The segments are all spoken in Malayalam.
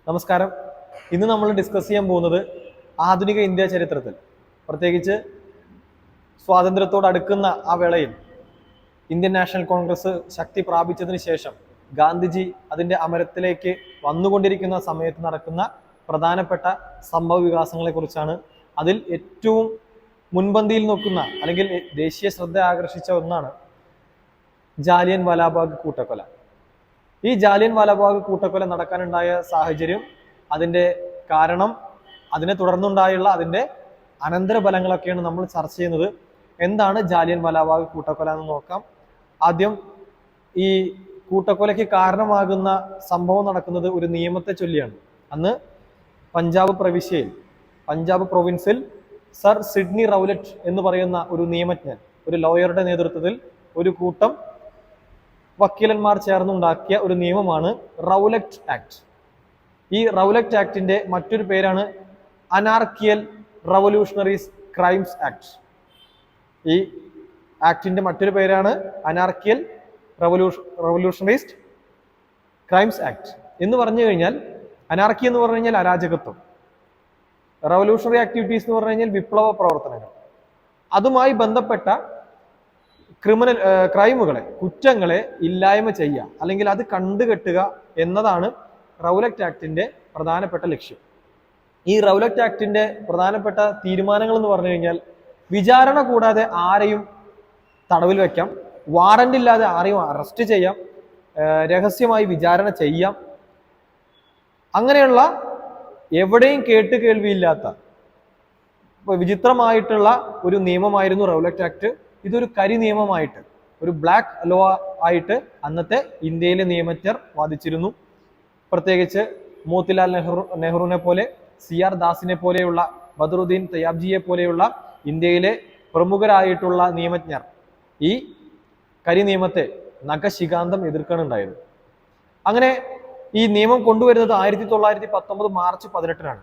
നമസ്കാരം. ഇന്ന് നമ്മൾ ഡിസ്കസ് ചെയ്യാൻ പോകുന്നത് ആധുനിക ഇന്ത്യ ചരിത്രത്തിൽ, പ്രത്യേകിച്ച് സ്വാതന്ത്ര്യത്തോട് അടുക്കുന്ന ആ വേളയിൽ ഇന്ത്യൻ നാഷണൽ കോൺഗ്രസ് ശക്തി പ്രാപിച്ചതിന് ശേഷം ഗാന്ധിജി അതിൻ്റെ അമരത്തിലേക്ക് വന്നുകൊണ്ടിരിക്കുന്ന സമയത്ത് നടക്കുന്ന പ്രധാനപ്പെട്ട സംഭവ വികാസങ്ങളെ കുറിച്ചാണ്. അതിൽ ഏറ്റവും മുൻപന്തിയിൽ നിൽക്കുന്ന അല്ലെങ്കിൽ ദേശീയ ശ്രദ്ധ ആകർഷിച്ച ഒന്നാണ് ജാലിയൻ വാലാബാഗ് കൂട്ടക്കൊല. ഈ ജാലിയൻ വാലാബാഗ് കൂട്ടക്കൊല നടക്കാനുണ്ടായ സാഹചര്യം, അതിൻ്റെ കാരണം, അതിനെ തുടർന്നുണ്ടായുള്ള അതിൻ്റെ അനന്തരഫലങ്ങളൊക്കെയാണ് നമ്മൾ ചർച്ച ചെയ്യുന്നത്. എന്താണ് ജാലിയൻ വാലാബാഗ് കൂട്ടക്കൊല എന്ന് നോക്കാം. ആദ്യം ഈ കൂട്ടക്കൊലയ്ക്ക് കാരണമാകുന്ന സംഭവം നടക്കുന്നത് ഒരു നിയമത്തെ ചൊല്ലിയാണ്. അന്ന് പഞ്ചാബ് പ്രൊവിൻസിൽ സർ സിഡ്നി റൗലറ്റ് എന്ന് പറയുന്ന ഒരു നിയമജ്ഞൻ, ഒരു ലോയറുടെ നേതൃത്വത്തിൽ ഒരു കൂട്ടം വക്കീലന്മാർ ചേർന്നുണ്ടാക്കിയ ഒരു നിയമമാണ് റൗലറ്റ് ആക്ട്. ഈ റൗലറ്റ് ആക്ടിന്റെ മറ്റൊരു പേരാണ് അനാർക്കിയൽ റവല്യൂഷണറീസ് ക്രൈംസ് ആക്ട്. ഈ ആക്ടിന്റെ മറ്റൊരു പേരാണ് അനാർക്കിയൽ റവല്യൂഷണറീസ് ക്രൈംസ് ആക്ട്. എന്ന് പറഞ്ഞു കഴിഞ്ഞാൽ അനാർക്കി എന്ന് പറഞ്ഞു കഴിഞ്ഞാൽ അരാജകത്വം, റവല്യൂഷണറി ആക്ടിവിറ്റീസ് എന്ന് പറഞ്ഞു കഴിഞ്ഞാൽ വിപ്ലവ പ്രവർത്തനങ്ങൾ. അതുമായി ബന്ധപ്പെട്ട ക്രൈമുകളെ, കുറ്റങ്ങളെ ഇല്ലായ്മ ചെയ്യുക, അല്ലെങ്കിൽ അത് കണ്ടുകെട്ടുക എന്നതാണ് റൗലറ്റ് ആക്ടിന്റെ പ്രധാനപ്പെട്ട ലക്ഷ്യം. ഈ റൗലറ്റ് ആക്ടിന്റെ പ്രധാനപ്പെട്ട തീരുമാനങ്ങൾ എന്ന് പറഞ്ഞു കഴിഞ്ഞാൽ, വിചാരണ കൂടാതെ ആരെയും തടവിൽ വെക്കാം, വാറന്റ് ഇല്ലാതെ ആരെയും അറസ്റ്റ് ചെയ്യാം, രഹസ്യമായി വിചാരണ ചെയ്യാം. അങ്ങനെയുള്ള എവിടെയും കേൾവിയില്ലാത്ത വിചിത്രമായിട്ടുള്ള ഒരു നിയമമായിരുന്നു റൗലറ്റ് ആക്ട്. ഇതൊരു കരി നിയമമായിട്ട്, ഒരു ബ്ലാക്ക് ലോ ആയിട്ട് അന്നത്തെ ഇന്ത്യയിലെ നിയമജ്ഞർ വാദിച്ചിരുന്നു. പ്രത്യേകിച്ച് മോത്തിലാൽ നെഹ്റുവിനെ പോലെ, CR ദാസിനെ പോലെയുള്ള, ബദറുദ്ദീൻ തയ്യാബ്ജിയെ പോലെയുള്ള ഇന്ത്യയിലെ പ്രമുഖരായിട്ടുള്ള നിയമജ്ഞർ ഈ കരി നിയമത്തെ നഖശികാന്തം എതിർക്കാനുണ്ടായത്. അങ്ങനെ ഈ നിയമം കൊണ്ടുവരുന്നത് 1919 March 18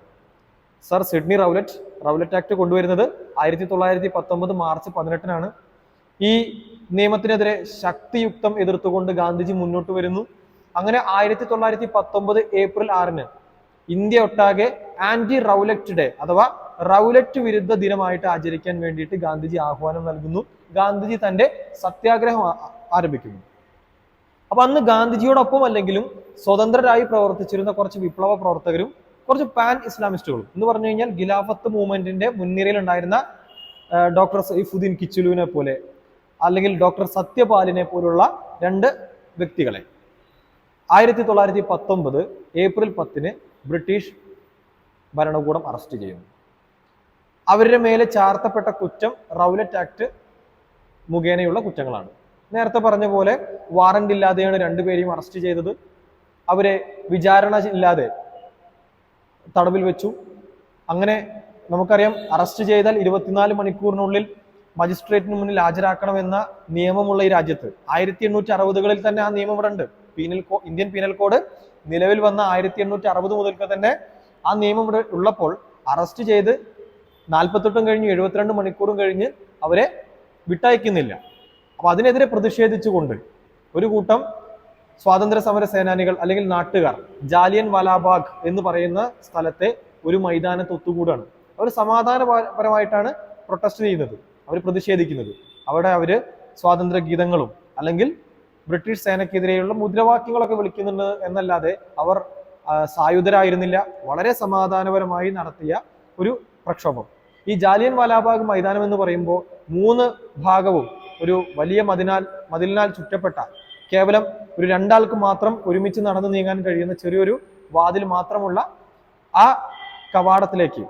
sir Sydney Rowlatt act കൊണ്ടുവരുന്നത് 1919 മാർച്ച് 18 ഈ നിയമത്തിനെതിരെ ശക്തിയുക്തം എതിർത്തുകൊണ്ട് ഗാന്ധിജി മുന്നോട്ട് വരുന്നു. അങ്ങനെ 1919 ഏപ്രിൽ 6 ഇന്ത്യ ഒട്ടാകെ ആന്റി റൗലറ്റ് ഡേ അഥവാ റൗലറ്റ് വിരുദ്ധ ദിനമായിട്ട് ആചരിക്കാൻ വേണ്ടിയിട്ട് ഗാന്ധിജി ആഹ്വാനം നൽകുന്നു. ഗാന്ധിജി തന്റെ സത്യാഗ്രഹം ആരംഭിക്കുന്നു. അപ്പൊ അന്ന് ഗാന്ധിജിയോടൊപ്പം അല്ലെങ്കിലും സ്വതന്ത്രരായി പ്രവർത്തിച്ചിരുന്ന കുറച്ച് വിപ്ലവ പ്രവർത്തകരും കുറച്ച് പാൻ ഇസ്ലാമിസ്റ്റുകളും, എന്ന് പറഞ്ഞു കഴിഞ്ഞാൽ ഖിലാഫത്ത് മൂവ്മെന്റിന്റെ മുൻനിരയിൽ ഉണ്ടായിരുന്ന ഡോക്ടർ സൈഫുദ്ദീൻ കിച്ചുലുവിനെ പോലെ, അല്ലെങ്കിൽ ഡോക്ടർ സത്യപാലിനെ പോലുള്ള രണ്ട് വ്യക്തികളെ 1919 ഏപ്രിൽ 10 ബ്രിട്ടീഷ് ഭരണകൂടം അറസ്റ്റ് ചെയ്യുന്നു. അവരുടെ മേലെ ചാർത്തപ്പെട്ട കുറ്റം റൗലറ്റ് ആക്ട് മുഖേനയുള്ള കുറ്റങ്ങളാണ്. നേരത്തെ പറഞ്ഞ പോലെ വാറന്റ് ഇല്ലാതെയാണ് രണ്ടുപേരെയും അറസ്റ്റ് ചെയ്തത്. അവരെ വിചാരണ ഇല്ലാതെ തടവിൽ വെച്ചു. അങ്ങനെ നമുക്കറിയാം, അറസ്റ്റ് ചെയ്താൽ 24 മണിക്കൂറിനുള്ളിൽ മജിസ്ട്രേറ്റിന് മുന്നിൽ ഹാജരാക്കണമെന്ന നിയമമുള്ള ഈ രാജ്യത്ത് 1860കളിൽ തന്നെ ആ നിയമം ഇവിടെ ഉണ്ട്. ഇന്ത്യൻ പീനൽ കോഡ് നിലവിൽ വന്ന 1860 മുതൽക്ക് തന്നെ ആ നിയമം ഇവിടെ ഉള്ളപ്പോൾ അറസ്റ്റ് ചെയ്ത് 48 കഴിഞ്ഞ് 72 മണിക്കൂറും കഴിഞ്ഞ് അവരെ വിട്ടയക്കുന്നില്ല. അപ്പൊ അതിനെതിരെ പ്രതിഷേധിച്ചുകൊണ്ട് ഒരു കൂട്ടം സ്വാതന്ത്ര്യ സമര സേനാനികൾ അല്ലെങ്കിൽ നാട്ടുകാർ ജാലിയൻ വാലാബാഗ് എന്ന് പറയുന്ന സ്ഥലത്തെ ഒരു മൈതാനത്ത് ഒത്തുകൂടാണ്. അവർ സമാധാനപരമായിട്ടാണ് പ്രൊട്ടസ്റ്റ് ചെയ്യുന്നത്, അവർ പ്രതിഷേധിക്കുന്നത്. അവിടെ അവര് സ്വാതന്ത്ര്യ ഗീതങ്ങളും അല്ലെങ്കിൽ ബ്രിട്ടീഷ് സേനയ്ക്കെതിരെയുള്ള മുദ്രാവാക്യങ്ങളൊക്കെ വിളിക്കുന്നുണ്ട് എന്നല്ലാതെ അവർ സായുധരായിരുന്നില്ല. വളരെ സമാധാനപരമായി നടത്തിയ ഒരു പ്രക്ഷോഭം. ഈ ജാലിയൻ വാലാബാഗ് മൈതാനം എന്ന് പറയുമ്പോൾ 3 ഭാഗവും ഒരു വലിയ മതിലിനാൽ ചുറ്റപ്പെട്ട, കേവലം ഒരു 2 ആൾക്ക് മാത്രം ഒരുമിച്ച് നടന്നു നീങ്ങാൻ കഴിയുന്ന ചെറിയൊരു വാതിൽ മാത്രമുള്ള ആ കവാടത്തിലേക്ക്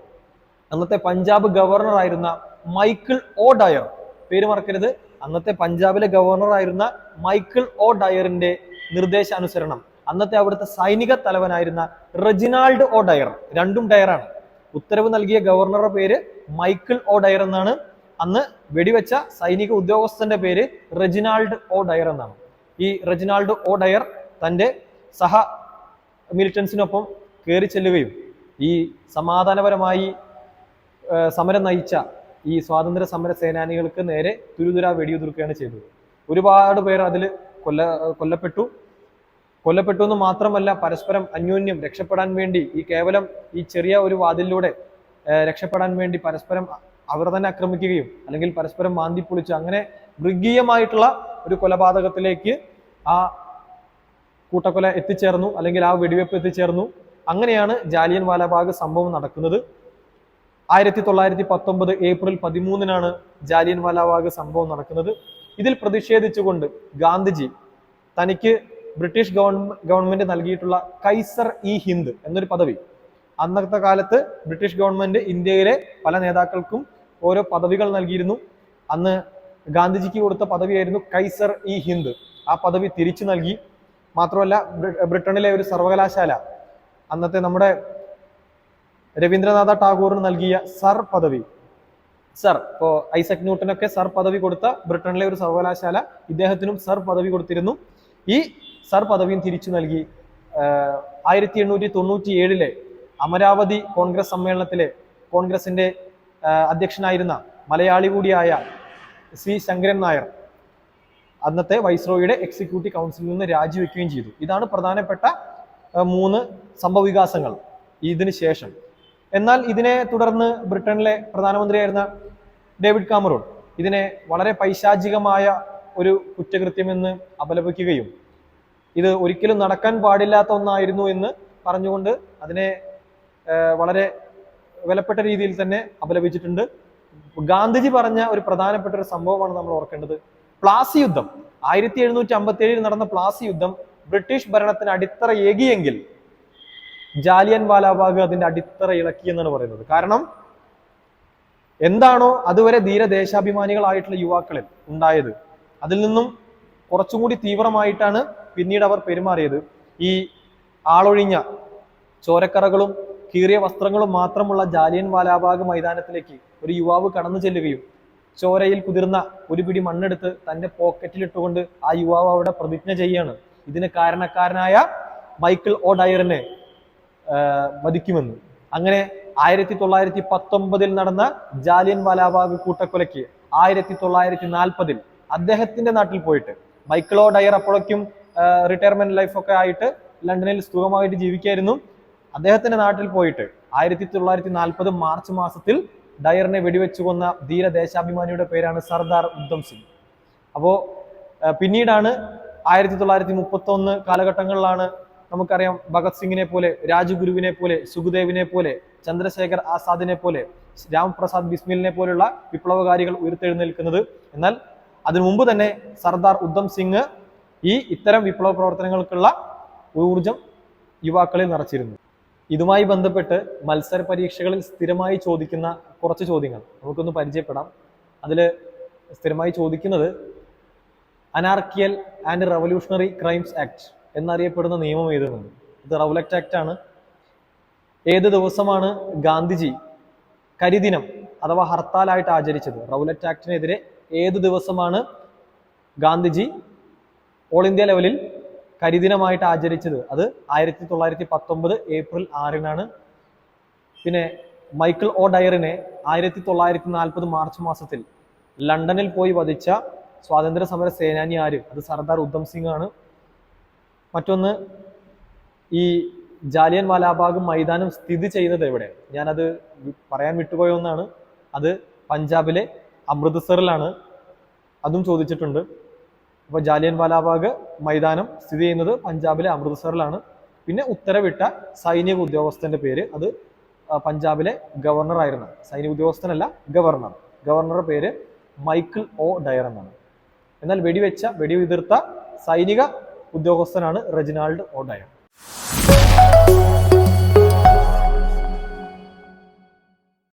അന്നത്തെ പഞ്ചാബ് ഗവർണർ ആയിരുന്ന മൈക്കിൾ ഒ ഡയർ, പേര് മറക്കരുത്, അന്നത്തെ പഞ്ചാബിലെ ഗവർണർ ആയിരുന്ന മൈക്കിൾ ഒ ഡയറിന്റെ നിർദ്ദേശാനുസരണം അന്നത്തെ അവിടുത്തെ സൈനിക തലവനായിരുന്ന റെജിനാൾഡ് ഒ ഡയർ, രണ്ടും ഡയറാണ്, ഉത്തരവ് നൽകിയ ഗവർണറുടെ പേര് മൈക്കിൾ ഒ ഡയർ എന്നാണ്. അന്ന് വെടിവെച്ച സൈനിക ഉദ്യോഗസ്ഥന്റെ പേര് റെജിനാൾഡ് ഒ ഡയർ എന്നാണ്. ഈ റെജിനാൾഡ് ഒ ഡയർ തന്റെ സഹ മിലിറ്റൻസിനൊപ്പം കയറി ചെല്ലുകയും ഈ സമാധാനപരമായി സമരം നയിച്ച ഈ സ്വാതന്ത്ര്യ സമര സേനാനികൾക്ക് നേരെ തുരുതുരാ വെടിയുതിർക്കുകയാണ് ചെയ്തത്. ഒരുപാട് പേർ അതിൽ കൊല്ലപ്പെട്ടു. കൊല്ലപ്പെട്ടു എന്ന് മാത്രമല്ല, പരസ്പരം അന്യോന്യം രക്ഷപ്പെടാൻ വേണ്ടി കേവലം ഈ ചെറിയ ഒരു വാതിലിലൂടെ രക്ഷപ്പെടാൻ വേണ്ടി പരസ്പരം അവർ തന്നെ ആക്രമിക്കുകയും അല്ലെങ്കിൽ പരസ്പരം മാന്തി പൊളിച്ച് അങ്ങനെ മൃഗീയമായിട്ടുള്ള ഒരു കൊലപാതകത്തിലേക്ക് ആ കൂട്ടക്കൊല എത്തിച്ചേർന്നു, അല്ലെങ്കിൽ ആ വെടിവെപ്പ് എത്തിച്ചേർന്നു. അങ്ങനെയാണ് ജാലിയൻ വാലാബാഗ് സംഭവം നടക്കുന്നത്. 1919 ഏപ്രിൽ 13 ജാലിയൻ വാലാബാഗ് സംഭവം നടക്കുന്നത്. ഇതിൽ പ്രതിഷേധിച്ചുകൊണ്ട് ഗാന്ധിജി തനിക്ക് ബ്രിട്ടീഷ് ഗവൺമെന്റ് നൽകിയിട്ടുള്ള കൈസർ ഇ ഹിന്ദ് എന്നൊരു പദവി, അന്നത്തെ കാലത്ത് ബ്രിട്ടീഷ് ഗവൺമെന്റ് ഇന്ത്യയിലെ പല നേതാക്കൾക്കും ഓരോ പദവികൾ നൽകിയിരുന്നു. അന്ന് ഗാന്ധിജിക്ക് കൊടുത്ത പദവിയായിരുന്നു കൈസർ ഇ ഹിന്ദ്. ആ പദവി തിരിച്ചു നൽകി. മാത്രമല്ല, ബ്രിട്ടനിലെ ഒരു സർവകലാശാല അന്നത്തെ നമ്മുടെ രവീന്ദ്രനാഥ ടാഗോറിന് നൽകിയ സർ പദവി, സർ, ഇപ്പോ ഐസക് ന്യൂട്ടനൊക്കെ സർ പദവി കൊടുത്ത ബ്രിട്ടനിലെ ഒരു സർവകലാശാല ഇദ്ദേഹത്തിനും സർ പദവി കൊടുത്തിരുന്നു. ഈ സർ പദവിയും തിരിച്ചു നൽകി. 1897 അമരാവതി കോൺഗ്രസ് സമ്മേളനത്തിലെ കോൺഗ്രസിന്റെ അധ്യക്ഷനായിരുന്ന മലയാളി കൂടിയായ സി ശങ്കരൻ നായർ അന്നത്തെ വൈസ്രോയിയുടെ എക്സിക്യൂട്ടീവ് കൗൺസിലിൽ നിന്ന് രാജിവെക്കുകയും ചെയ്തു. ഇതാണ് പ്രധാനപ്പെട്ട 3 സംഭവവികാസങ്ങൾ ഇതിന് ശേഷം. എന്നാൽ ഇതിനെ തുടർന്ന് ബ്രിട്ടനിലെ പ്രധാനമന്ത്രിയായിരുന്ന ഡേവിഡ് കാമറൂൺ ഇതിനെ വളരെ പൈശാചികമായ ഒരു കുറ്റകൃത്യമെന്ന് അപലപിക്കുകയും ഇത് ഒരിക്കലും നടക്കാൻ പാടില്ലാത്ത ഒന്നായിരുന്നു എന്ന് പറഞ്ഞുകൊണ്ട് അതിനെ വളരെ വിലപ്പെട്ട രീതിയിൽ തന്നെ അപലപിച്ചിട്ടുണ്ട്. ഗാന്ധിജി പറഞ്ഞ ഒരു പ്രധാനപ്പെട്ട ഒരു സംഭവമാണ് നമ്മൾ ഓർക്കേണ്ടത്. പ്ലാസി യുദ്ധം, 1757 നടന്ന പ്ലാസി യുദ്ധം ബ്രിട്ടീഷ് ഭരണത്തിന് അടിത്തറ ഏകിയെങ്കിൽ ജാലിയൻ വാലാബാഗ് അതിന്റെ അടിത്തറ ഇളക്കി എന്നാണ് പറയുന്നത്. കാരണം എന്താണോ അതുവരെ ധീരദേശാഭിമാനികളായിട്ടുള്ള യുവാക്കളിൽ ഉണ്ടായത്, അതിൽ നിന്നും കുറച്ചും കൂടി തീവ്രമായിട്ടാണ് പിന്നീട് അവർ പെരുമാറിയത്. ഈ ആളൊഴിഞ്ഞ ചോരക്കറകളും കീറിയ വസ്ത്രങ്ങളും മാത്രമുള്ള ജാലിയൻ വാലാബാഗ് മൈതാനത്തിലേക്ക് ഒരു യുവാവ് കടന്നു ചെല്ലുകയും ചോരയിൽ കുതിർന്ന ഒരു പിടി മണ്ണെടുത്ത് തന്റെ പോക്കറ്റിലിട്ടുകൊണ്ട് ആ യുവാവ് അവിടെ പ്രതിജ്ഞ ചെയ്യാണ് ഇതിന് കാരണക്കാരനായ മൈക്കിൾ ഒ ഡയറിനെ വധിക്കുമെന്ന്. അങ്ങനെ 1919 നടന്ന ജാലിയൻ വാലാബാഗ് കൂട്ടക്കൊലയ്ക്ക് 1940 അദ്ദേഹത്തിന്റെ നാട്ടിൽ പോയിട്ട്, മൈക്കിൾ ഒ ഡയർ അപ്പോഴേക്കും റിട്ടയർമെന്റ് ലൈഫൊക്കെ ആയിട്ട് ലണ്ടനിൽ സുഖമായിട്ട് ജീവിക്കായിരുന്നു. അദ്ദേഹത്തിന്റെ നാട്ടിൽ പോയിട്ട് 1940 മാർച്ച് മാസത്തിൽ ഡയറിനെ വെടിവെച്ചു കൊന്ന ധീര ദേശാഭിമാനിയുടെ പേരാണ് സർദാർ ഉദ്ധം സിംഗ്. അപ്പോ പിന്നീടാണ് 1931 കാലഘട്ടങ്ങളിലാണ് നമുക്കറിയാം ഭഗത് സിംഗിനെ പോലെ, രാജ്ഗുരുവിനെ പോലെ, സുഖദേവിനെ പോലെ, ചന്ദ്രശേഖർ ആസാദിനെ പോലെ, രാംപ്രസാദ് ബിസ്മിലിനെ പോലുള്ള വിപ്ലവകാരികൾ ഉയർത്തെഴുന്നേൽക്കുന്നത്. എന്നാൽ അതിനു മുമ്പ് തന്നെ സർദാർ ഉദ്ധം സിംഗ് ഇത്തരം വിപ്ലവ പ്രവർത്തനങ്ങൾക്കുള്ള ഊർജം യുവാക്കളിൽ നിറച്ചിരുന്നു. ഇതുമായി ബന്ധപ്പെട്ട് മത്സര പരീക്ഷകളിൽ സ്ഥിരമായി ചോദിക്കുന്ന കുറച്ച് ചോദ്യങ്ങൾ നമുക്കൊന്ന് പരിചയപ്പെടാം. അതിൽ സ്ഥിരമായി ചോദിക്കുന്നത് അനാർക്കിയൽ ആൻഡ് റവല്യൂഷണറി ക്രൈംസ് ആക്ട് എന്നറിയപ്പെടുന്ന നിയമം ഏതെന്നാണ്. ഇത് റൗലറ്റ് ആക്ട് ആണ്. ഏത് ദിവസമാണ് ഗാന്ധിജി കരിദിനം അഥവാ ഹർത്താലായിട്ട് ആചരിച്ചത്? റൗലറ്റ് ആക്ടിനെതിരെ ഏത് ദിവസമാണ് ഗാന്ധിജി ഓൾ ഇന്ത്യ ലെവലിൽ കരിദിനമായിട്ട് ആചരിച്ചത്? അത് 1919 ഏപ്രിൽ 6 പിന്നെ മൈക്കിൾ ഒ ഡയറിനെ 1940 മാർച്ച് മാസത്തിൽ ലണ്ടനിൽ പോയി വധിച്ച സ്വാതന്ത്ര്യ സമര സേനാനി ആര്? അത് സർദാർ ഉദ്ധം സിംഗ് ആണ്. മറ്റൊന്ന്, ഈ ജാലിയൻ വാലാബാഗ് മൈതാനം സ്ഥിതി ചെയ്യുന്നത് എവിടെ? ഞാനത് പറയാൻ വിട്ടുപോയ ഒന്നാണ്. അത് പഞ്ചാബിലെ അമൃത്സറിലാണ്. അതും ചോദിച്ചിട്ടുണ്ട്. അപ്പോൾ ജാലിയൻ വാലാബാഗ് മൈതാനം സ്ഥിതി ചെയ്യുന്നത് പഞ്ചാബിലെ അമൃത്സറിലാണ്. പിന്നെ ഉത്തരവിട്ട സൈനിക ഉദ്യോഗസ്ഥന്റെ പേര്, അത് പഞ്ചാബിലെ ഗവർണർ ആയിരുന്ന, സൈനിക ഉദ്യോഗസ്ഥനല്ല ഗവർണറുടെ പേര് മൈക്കിൾ ഒ ഡയർ എന്നാണ്. എന്നാൽ വെടിയുതിർത്ത സൈനിക ഉദ്യോഗസ്ഥനാണ് റെജിനാൾഡ് ഒ ഡയർ.